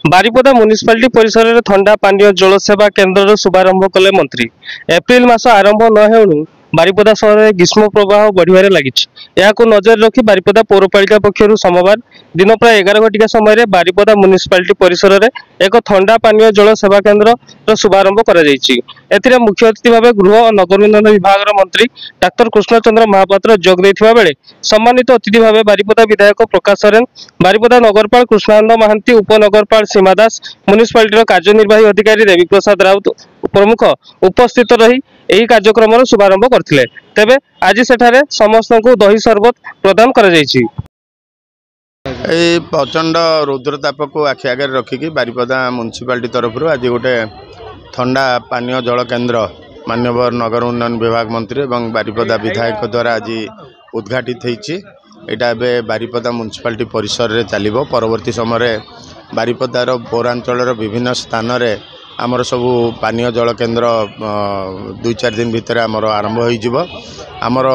Baripada municipality परिसर में ठंडा पानीय जल सेवा केन्द्र शुभारंभ कले मंत्री। एप्रिल मास आरंभ न हेणु बारिपदा सहर में ग्रीष्म प्रवाह बढ़िबारे लागिछि। याकु नजर रखी बारिपदा पौरपालिका पक्षरु सोमवार दिन प्राय 11 घटिका समय बारिपदा म्युनिसिपालिटी परिसर में एक ठंडा पानीय जल सेवा केन्द्र शुभारंभ करा जायछि। एथिरे मुख्य अतिथि भाव गृह और नगर उन्नयन विभाग मंत्री डाक्टर कृष्णचंद्र महापात्र जोग देथिबा बेले सम्मानित अतिथि भाव बारिपदा विधायक प्रकाश सोरेन, बारिपदा नगरपाल कृष्णानंद महांती, उपनगरपाल सीमा दास, म्युनिसिपालिटी कार्यनिर्वाही अधिकारी देवी प्रसाद राउत प्रमुख उपस्थित रही यही कार्यक्रम शुभारंभ करथिले। तेबे आज सेठारे समस्त को दही शरबत प्रदान करा जायछि। प्रचंड रुद्रताप को आखि आगे रखिकी बारिपदा म्युनिसिपालिटी तरफ आज गोटे ठंडा पानीय जल केन्द्र माननीय नगर उन्नयन विभाग मंत्री और बारिपदा विधायक द्वारा आज उद्घाटित होती। यहाँ ए बारिपदा म्युनिसिपालिटी परिसर में चलो। परवर्ती समय बारिपदार पौरांचल विभिन्न स्थान में आमर सबू पानीय जल केन्द्र 2-4 दिन भितर आमर आरंभ हो। आमर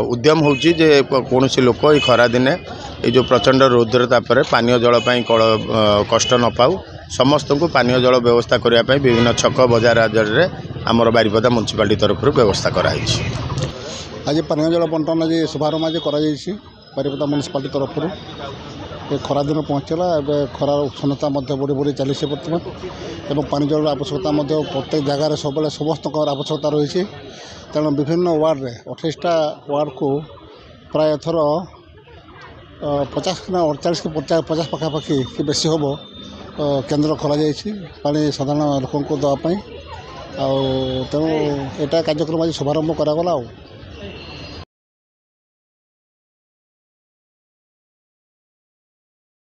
उद्यम होची जे कौन सी लोक ये खरा दिने ये जो प्रचंड रुद्रताप पानीय जल कष्ट न पाऊ समस्त को पानीय जल व्यवस्था करने विभिन्न छक बजार आदि आमर बारिपदा म्युनिसिपालिटी तरफ व्यवस्था कराई। आज पानीय जल बंटन आज शुभारंभ आज बारिपदा म्युनिसिपालिटी तरफ खरा दिन पहुँचला। खरार उष्णता बढ़ी बढ़ी चली बर्तमान एवं पानी जल आवश्यकता प्रत्येक जगार सब समस्त आवश्यकता रही। तेणु विभिन्न वार्ड में 28टा वार्ड को प्राय थर 50 कि 48 कि 50 पखापाखि कि बेसी हम केन्द्र खोल पानी साधारण लोक देवाई। तेणु यहाँ कार्यक्रम आज शुभारंभ करागला।